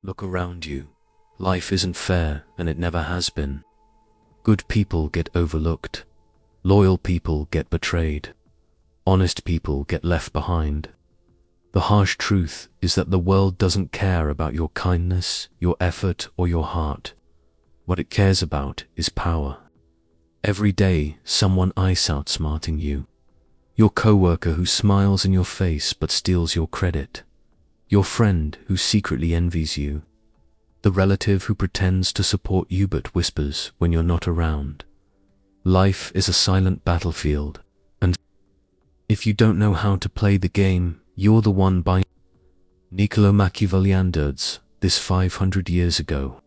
Look around you. Life isn't fair, and it never has been. Good people get overlooked. Loyal people get betrayed. Honest people get left behind. The harsh truth is that the world doesn't care about your kindness, your effort, or your heart. What it cares about is power. Every day, someone outsmarting you. Your coworker who smiles in your face but steals your credit. Your friend who secretly envies you. The relative who pretends to support you but whispers when you're not around. Life is a silent battlefield, and if you don't know how to play the game, you're the one by Niccolò Machiavelli endured this 500 years ago.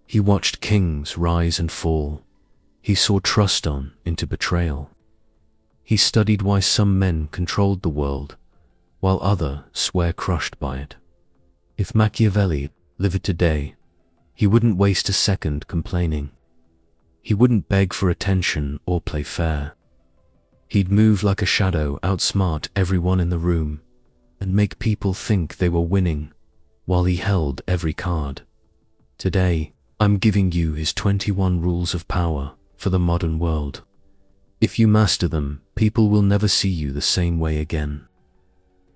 He watched kings rise and fall. He saw trust on into betrayal. He studied why some men controlled the world, while others were crushed by it. If Machiavelli lived today, he wouldn't waste a second complaining. He wouldn't beg for attention or play fair. He'd move like a shadow, outsmart everyone in the room, and make people think they were winning, while he held every card. Today, I'm giving you his 21 rules of power for the modern world. If you master them, people will never see you the same way again.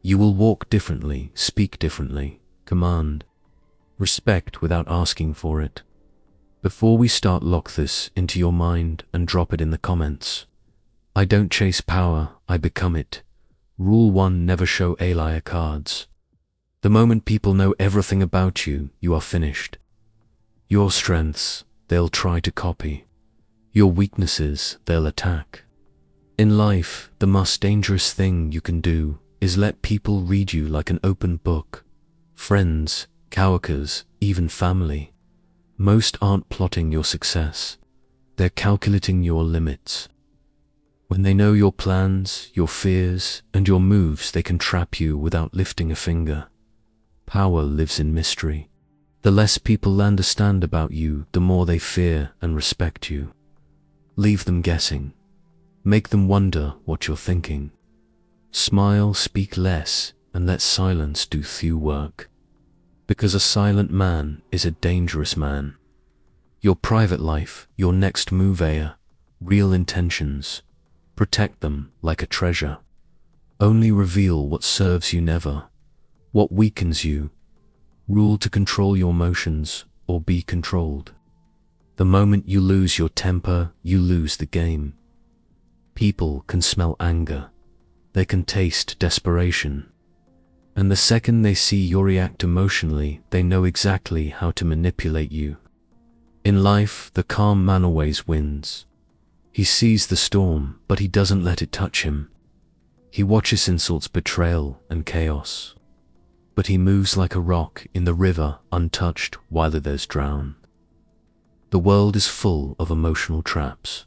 You will walk differently, speak differently, command, respect without asking for it. Before we start, lock this into your mind and drop it in the comments. I don't chase power, I become it. Rule 1: never show liar cards. The moment people know everything about you, you are finished. Your strengths, they'll try to copy. Your weaknesses, they'll attack. In life, the most dangerous thing you can do is let people read you like an open book. Friends, coworkers, even family. Most aren't plotting your success. They're calculating your limits. When they know your plans, your fears, and your moves, they can trap you without lifting a finger. Power lives in mystery. The less people understand about you, the more they fear and respect you. Leave them guessing. Make them wonder what you're thinking. Smile, speak less, and let silence do few work. Because a silent man is a dangerous man. Your private life, your next move, real intentions. Protect them like a treasure. Only reveal what serves you, never what weakens you. Rule to control your emotions or be controlled. The moment you lose your temper, you lose the game. People can smell anger. They can taste desperation. And the second they see you react emotionally, they know exactly how to manipulate you. In life, the calm man always wins. He sees the storm, but he doesn't let it touch him. He watches insults, betrayal, and chaos. But he moves like a rock in the river, untouched while others drown. The world is full of emotional traps.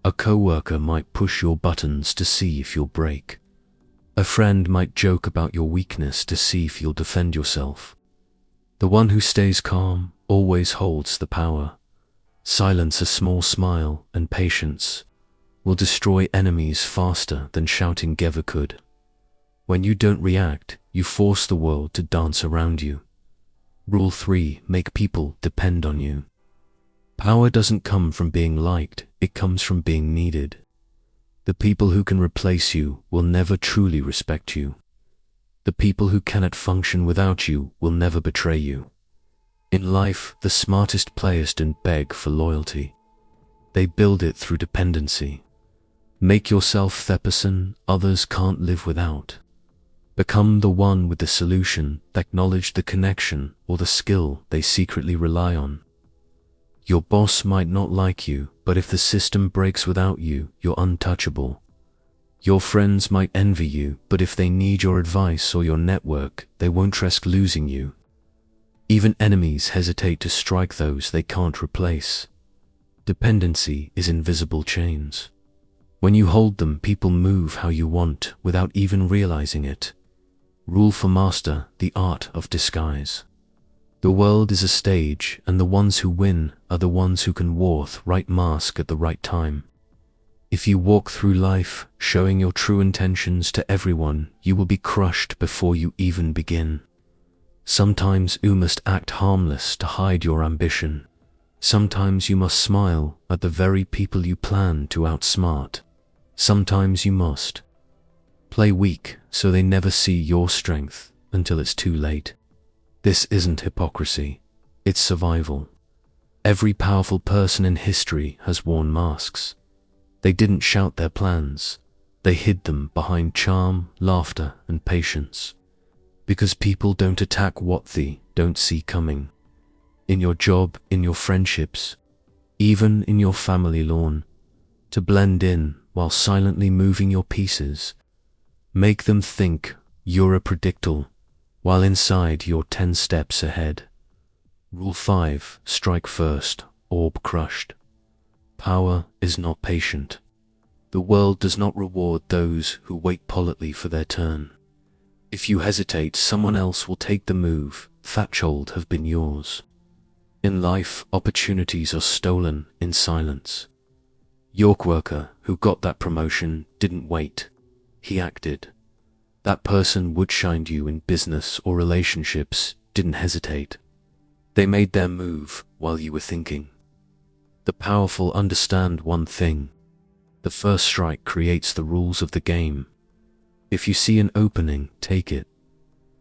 A coworker might push your buttons to see if you'll break. A friend might joke about your weakness to see if you'll defend yourself. The one who stays calm always holds the power. Silence, a small smile, and patience will destroy enemies faster than shouting ever could. When you don't react, you force the world to dance around you. Rule 3: make people depend on you. Power doesn't come from being liked, it comes from being needed. The people who can replace you will never truly respect you. The people who cannot function without you will never betray you. In life, the smartest players don't beg for loyalty. They build it through dependency. Make yourself the person others can't live without. Become the one with the solution, acknowledge the connection or the skill they secretly rely on. Your boss might not like you, but if the system breaks without you, you're untouchable. Your friends might envy you, but if they need your advice or your network, they won't risk losing you. Even enemies hesitate to strike those they can't replace. Dependency is invisible chains. When you hold them, people move how you want without even realizing it. Rule for master, the art of disguise. The world is a stage, and the ones who win are the ones who can wear the right mask at the right time. If you walk through life showing your true intentions to everyone, you will be crushed before you even begin. Sometimes you must act harmless to hide your ambition. Sometimes you must smile at the very people you plan to outsmart. Sometimes you must play weak so they never see your strength until it's too late. This isn't hypocrisy, it's survival. Every powerful person in history has worn masks. They didn't shout their plans. They hid them behind charm, laughter, and patience. Because people don't attack what they don't see coming. In your job, in your friendships, even in your family lawn, to blend in while silently moving your pieces. Make them think you're a predictable, while inside you're 10 steps ahead. Rule 5, strike first, orb crushed. Power is not patient. The world does not reward those who wait politely for their turn. If you hesitate, someone else will take the move. Thresholds have been yours. In life, opportunities are stolen in silence. Your worker who got that promotion didn't wait. He acted. That person who shined you in business or relationships didn't hesitate. They made their move while you were thinking. The powerful understand one thing. The first strike creates the rules of the game. If you see an opening, take it.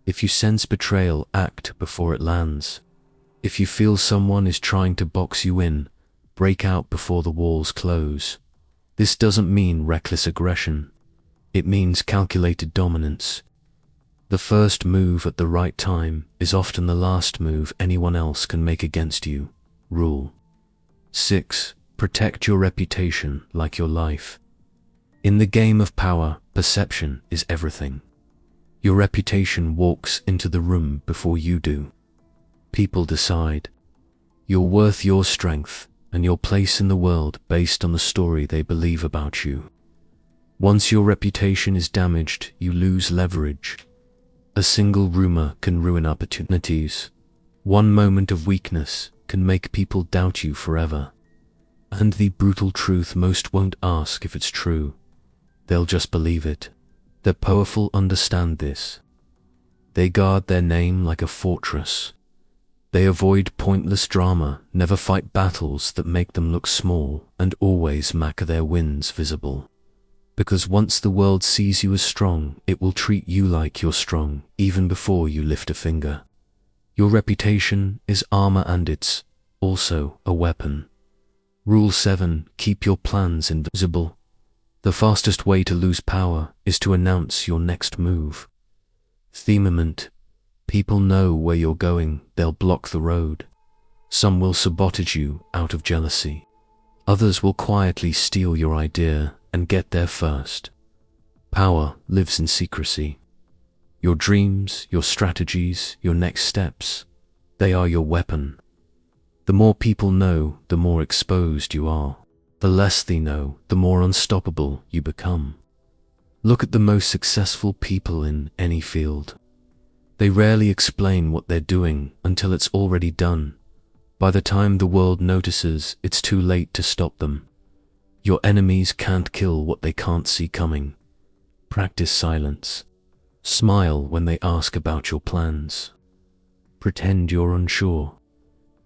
If you sense betrayal, act before it lands. If you feel someone is trying to box you in, break out before the walls close. This doesn't mean reckless aggression. It means calculated dominance. The first move at the right time is often the last move anyone else can make against you. Rule 6. Protect your reputation like your life. In the game of power, perception is everything. Your reputation walks into the room before you do. People decide your worth, your strength, and your place in the world based on the story they believe about you. Once your reputation is damaged, you lose leverage. A single rumor can ruin opportunities. One moment of weakness can make people doubt you forever. And the brutal truth, most won't ask if it's true. They'll just believe it. The powerful understand this. They guard their name like a fortress. They avoid pointless drama, never fight battles that make them look small, and always make their wins visible. Because once the world sees you as strong, it will treat you like you're strong, even before you lift a finger. Your reputation is armor and it's also a weapon. Rule 7. Keep your plans invisible. The fastest way to lose power is to announce your next move. Themament. People know where you're going, they'll block the road. Some will sabotage you out of jealousy. Others will quietly steal your idea and get there first. Power lives in secrecy. Your dreams, your strategies, your next steps, they are your weapon. The more people know, the more exposed you are. The less they know, the more unstoppable you become. Look at the most successful people in any field. They rarely explain what they're doing until it's already done. By the time the world notices, it's too late to stop them. Your enemies can't kill what they can't see coming. Practice silence. Smile when they ask about your plans. Pretend you're unsure.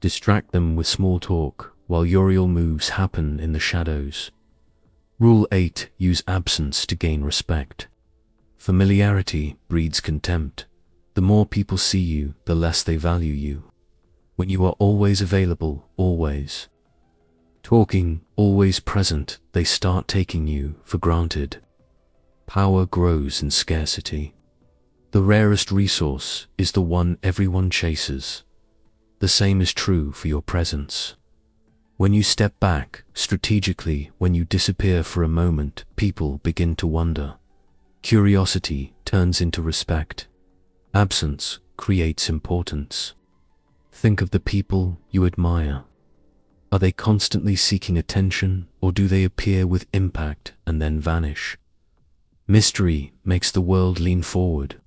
Distract them with small talk while your real moves happen in the shadows. Rule 8. Use absence to gain respect. Familiarity breeds contempt. The more people see you, the less they value you. When you are always available, always talking, always present, they start taking you for granted. Power grows in scarcity. The rarest resource is the one everyone chases. The same is true for your presence. When you step back, strategically, when you disappear for a moment, people begin to wonder. Curiosity turns into respect. Absence creates importance. Think of the people you admire. Are they constantly seeking attention, or do they appear with impact and then vanish? Mystery makes the world lean forward.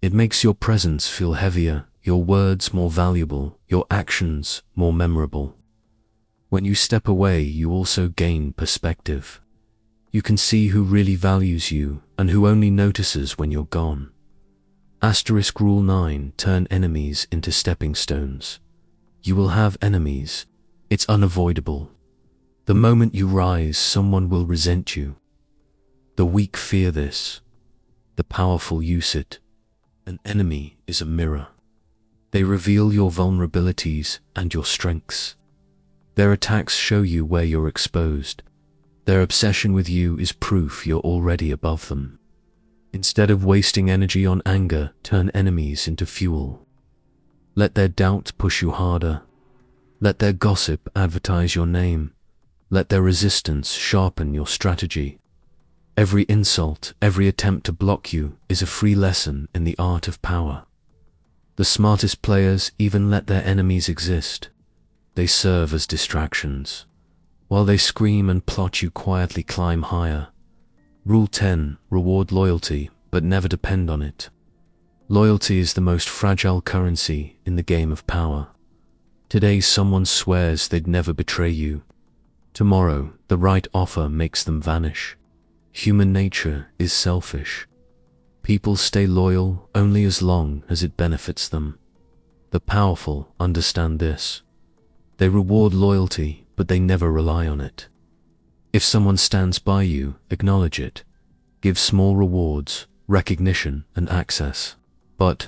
It makes your presence feel heavier, your words more valuable, your actions more memorable. When you step away, you also gain perspective. You can see who really values you and who only notices when you're gone. Asterisk Rule 9. Turn enemies into stepping stones. You will have enemies. It's unavoidable. The moment you rise, someone will resent you. The weak fear this. The powerful use it. An enemy is a mirror. They reveal your vulnerabilities and your strengths. Their attacks show you where you're exposed. Their obsession with you is proof you're already above them. Instead of wasting energy on anger, turn enemies into fuel. Let their doubt push you harder. Let their gossip advertise your name. Let their resistance sharpen your strategy. Every insult, every attempt to block you is a free lesson in the art of power. The smartest players even let their enemies exist. They serve as distractions. While they scream and plot, you quietly climb higher. Rule 10. Reward loyalty, but never depend on it. Loyalty is the most fragile currency in the game of power. Today someone swears they'd never betray you. Tomorrow, the right offer makes them vanish. Human nature is selfish. People stay loyal only as long as it benefits them. The powerful understand this. They reward loyalty, but they never rely on it. If someone stands by you, acknowledge it. Give small rewards, recognition, and access. But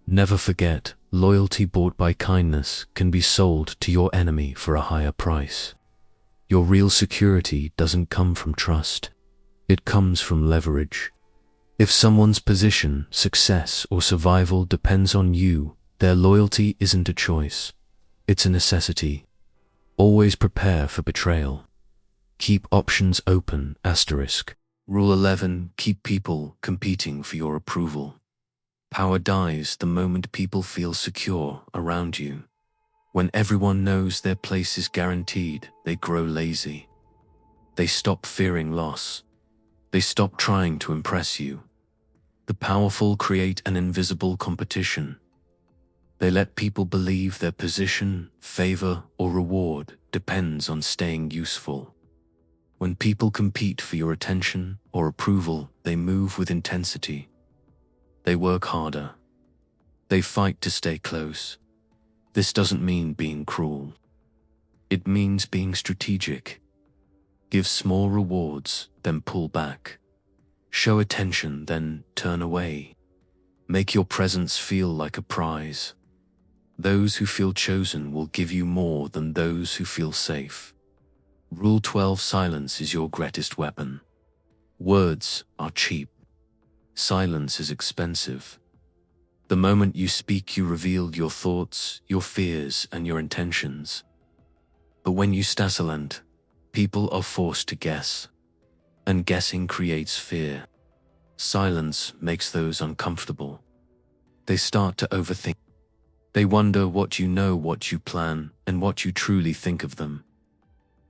never forget, loyalty bought by kindness can be sold to your enemy for a higher price. Your real security doesn't come from trust. It comes from leverage. If someone's position, success, or survival depends on you, their loyalty isn't a choice. It's a necessity. Always prepare for betrayal. Keep options open. Asterisk. Rule 11. Keep people competing for your approval. Power dies the moment people feel secure around you. When everyone knows their place is guaranteed, they grow lazy. They stop fearing loss. They stop trying to impress you. The powerful create an invisible competition. They let people believe their position, favor, or reward depends on staying useful. When people compete for your attention or approval, they move with intensity. They work harder. They fight to stay close. This doesn't mean being cruel. It means being strategic. Give small rewards, then pull back. Show attention, then turn away. Make your presence feel like a prize. Those who feel chosen will give you more than those who feel safe. Rule 12. Silence is your greatest weapon. Words are cheap. Silence is expensive. The moment you speak, you reveal your thoughts, your fears, and your intentions. But when you stay silent, people are forced to guess, and guessing creates fear. Silence makes those uncomfortable. They start to overthink. They wonder what you know, what you plan, and what you truly think of them.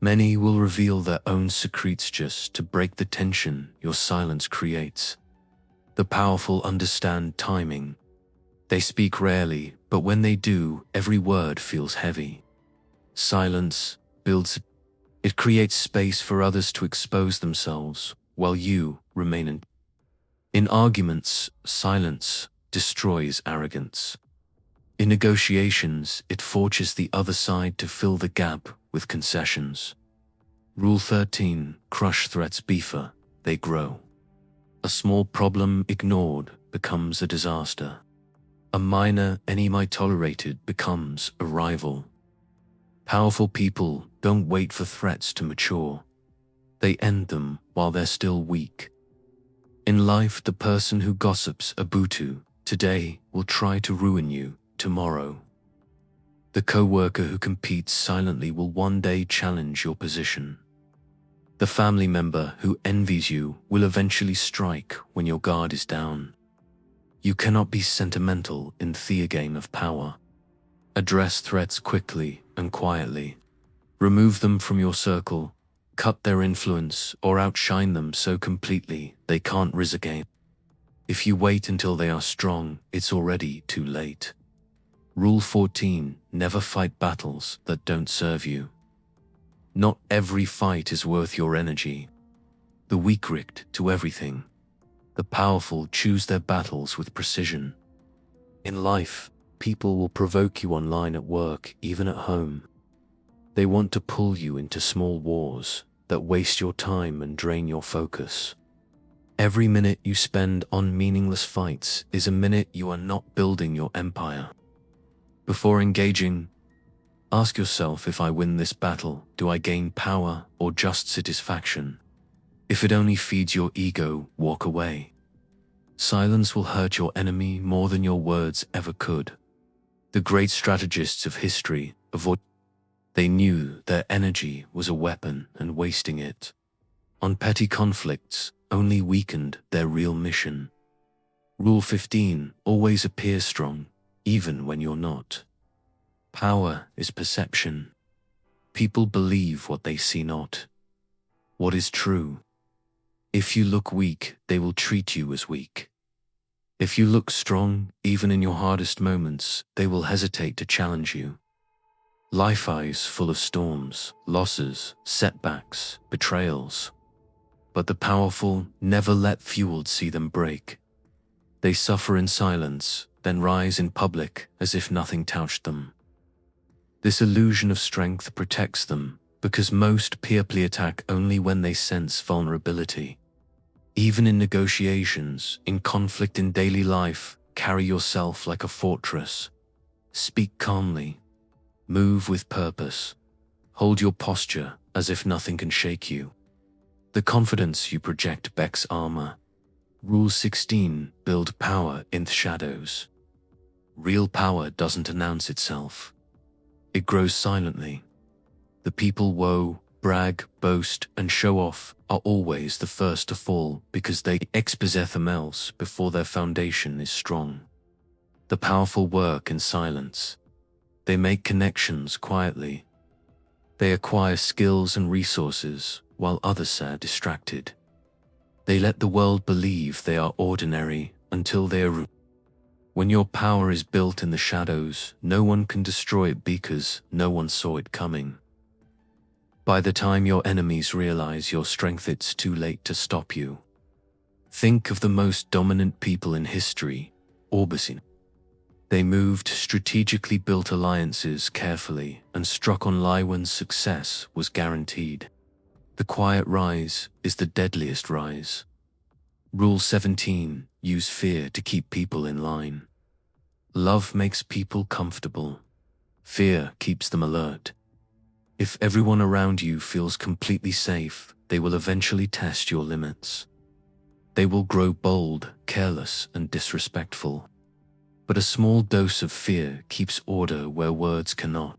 Many will reveal their own secrets just to break the tension your silence creates. The powerful understand timing. They speak rarely, but when they do, every word feels heavy. Silence builds. It creates space for others to expose themselves, while you remain in arguments. Silence destroys arrogance. In negotiations, it forces the other side to fill the gap with concessions. Rule 13. Crush threats before they grow. A small problem ignored becomes a disaster. A minor enemy tolerated becomes a rival. Powerful people don't wait for threats to mature. They end them while they're still weak. In life, the person who gossips about you today will try to ruin you tomorrow. The co-worker who competes silently will one day challenge your position. The family member who envies you will eventually strike when your guard is down. You cannot be sentimental in the game of power. Address threats quickly and quietly. Remove them from your circle, cut their influence, or outshine them so completely they can't rise again. If you wait until they are strong, it's already too late. Rule 14. Never fight battles that don't serve you. Not every fight is worth your energy. The weak react to everything. The powerful choose their battles with precision. In life, people will provoke you online, at work, even at home. They want to pull you into small wars that waste your time and drain your focus. Every minute you spend on meaningless fights is a minute you are not building your empire. Before engaging, ask yourself, if I win this battle, do I gain power or just satisfaction? If it only feeds your ego, walk away. Silence will hurt your enemy more than your words ever could. The great strategists of history avoided. They knew their energy was a weapon, and wasting it on petty conflicts only weakened their real mission. Rule 15: always appear strong, even when you're not. Power is perception. People believe what they see, not what is true. If you look weak, they will treat you as weak. If you look strong, even in your hardest moments, they will hesitate to challenge you. Life is full of storms, losses, setbacks, betrayals. But the powerful never let fueled see them break. They suffer in silence, then rise in public as if nothing touched them. This illusion of strength protects them, because most people attack only when they sense vulnerability. Even in negotiations, in conflict in daily life, carry yourself like a fortress. Speak calmly. Move with purpose. Hold your posture as if nothing can shake you. The confidence you project backs armor. Rule 16: build power in the shadows. Real power doesn't announce itself. It grows silently. The people woe, brag, boast, and show off are always the first to fall, because they expose themselves before their foundation is strong. The powerful work in silence. They make connections quietly. They acquire skills and resources while others are distracted. They let the world believe they are ordinary until they are. When your power is built in the shadows, no one can destroy it because no one saw it coming. By the time your enemies realize your strength, it's too late to stop you. Think of the most dominant people in history, Orbison. They moved strategically, built alliances carefully, and struck on lie when success was guaranteed. The quiet rise is the deadliest rise. Rule 17: use fear to keep people in line. Love makes people comfortable. Fear keeps them alert. If everyone around you feels completely safe, they will eventually test your limits. They will grow bold, careless, and disrespectful. But a small dose of fear keeps order where words cannot.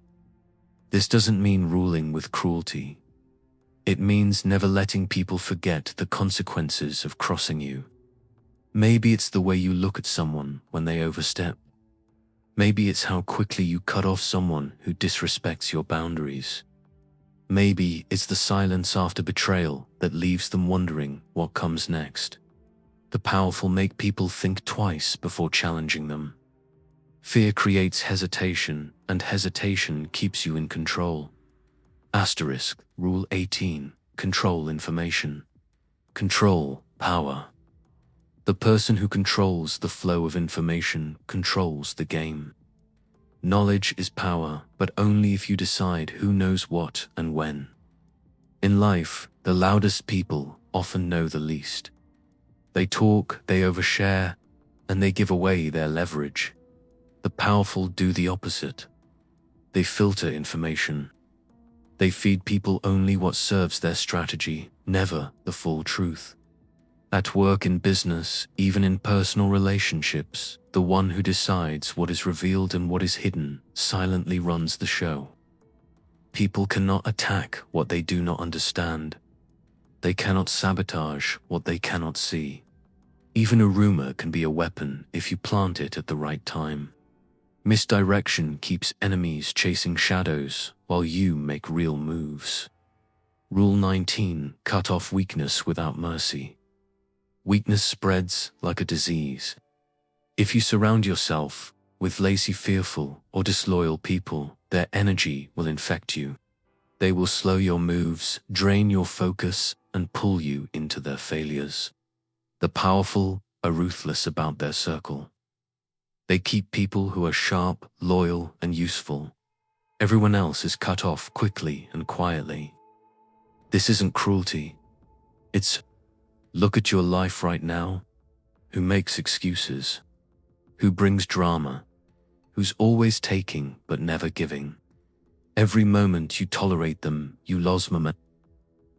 This doesn't mean ruling with cruelty. It means never letting people forget the consequences of crossing you. Maybe it's the way you look at someone when they overstep. Maybe it's how quickly you cut off someone who disrespects your boundaries. Maybe it's the silence after betrayal that leaves them wondering what comes next. The powerful make people think twice before challenging them. Fear creates hesitation, and hesitation keeps you in control. Asterisk, Rule 18: control information. Control power. The person who controls the flow of information controls the game. Knowledge is power, but only if you decide who knows what and when. In life, the loudest people often know the least. They talk, they overshare, and they give away their leverage. The powerful do the opposite. They filter information. They feed people only what serves their strategy, never the full truth. At work, in business, even in personal relationships, the one who decides what is revealed and what is hidden silently runs the show. People cannot attack what they do not understand. They cannot sabotage what they cannot see. Even a rumor can be a weapon if you plant it at the right time. Misdirection keeps enemies chasing shadows while you make real moves. Rule 19: cut off weakness without mercy. Weakness spreads like a disease. If you surround yourself with lazy, fearful, or disloyal people, their energy will infect you. They will slow your moves, drain your focus, and pull you into their failures. The powerful are ruthless about their circle. They keep people who are sharp, loyal, and useful. Everyone else is cut off quickly and quietly. This isn't cruelty. It's, look at your life right now. Who makes excuses? Who brings drama? Who's always taking but never giving? Every moment you tolerate them, you lose momentum.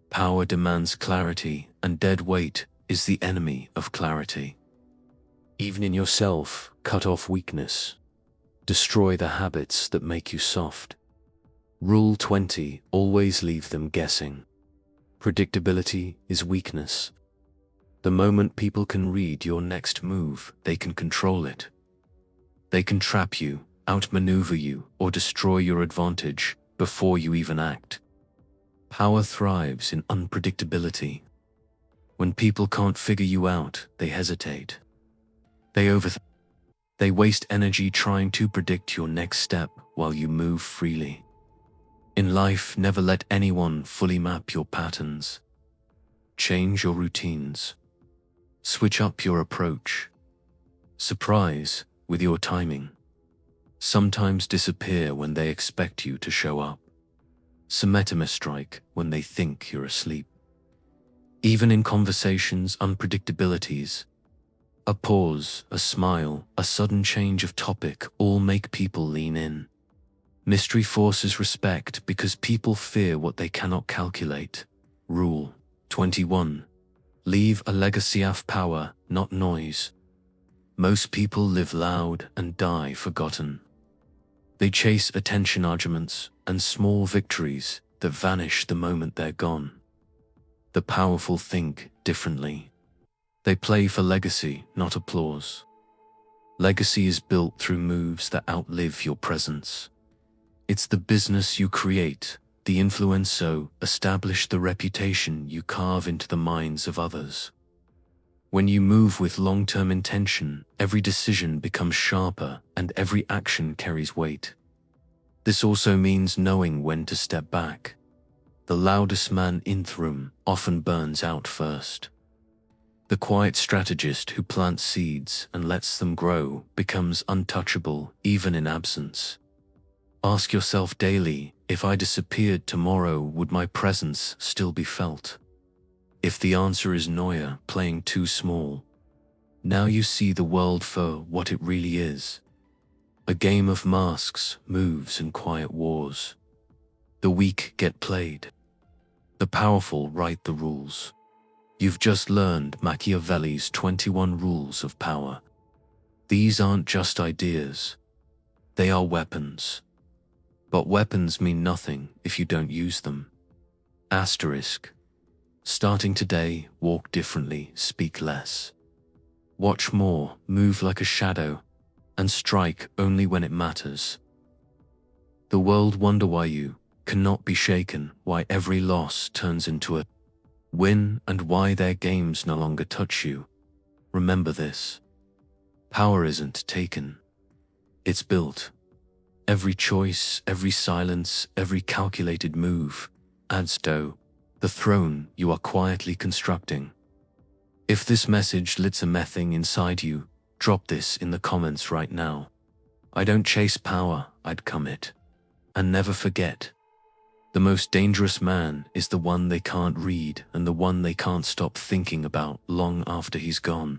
Power demands clarity, and dead weight is the enemy of clarity. Even in yourself, cut off weakness. Destroy the habits that make you soft. Rule 20, always leave them guessing. Predictability is weakness. The moment people can read your next move, they can control it. They can trap you, outmaneuver you, or destroy your advantage before you even act. Power thrives in unpredictability. When people can't figure you out, they hesitate. They waste energy trying to predict your next step while you move freely. In life, never let anyone fully map your patterns. Change your routines. Switch up your approach. Surprise with your timing. Sometimes disappear when they expect you to show up. Symmetry strike when they think you're asleep. Even in conversations, unpredictabilities. A pause, a smile, a sudden change of topic all make people lean in. Mystery forces respect because people fear what they cannot calculate. Rule 21. Leave a legacy of power, not noise. Most people live loud and die forgotten. They chase attention arguments and small victories that vanish the moment they're gone. The powerful think differently. They play for legacy, not applause. Legacy is built through moves that outlive your presence. It's the business you create, the influence so establish the reputation you carve into the minds of others. When you move with long-term intention, every decision becomes sharper and every action carries weight. This also means knowing when to step back. The loudest man in the room often burns out first. The quiet strategist who plants seeds and lets them grow becomes untouchable even in absence. Ask yourself daily, if I disappeared tomorrow, would my presence still be felt? If the answer is Neuer, playing too small, now you see the world for what it really is. A game of masks, moves, and quiet wars. The weak get played. The powerful write the rules. You've just learned Machiavelli's 21 rules of power. These aren't just ideas. They are weapons. But weapons mean nothing if you don't use them. Asterisk. Starting today, walk differently, speak less. Watch more, move like a shadow, and strike only when it matters. The world wonder why you cannot be shaken, why every loss turns into a win, and why their games no longer touch you. Remember this. Power isn't taken. It's built. Every choice, every silence, every calculated move adds to the throne you are quietly constructing. If this message lit a mething inside you, drop this in the comments right now. I don't chase power, I'd commit. And never forget, the most dangerous man is the one they can't read and the one they can't stop thinking about long after he's gone.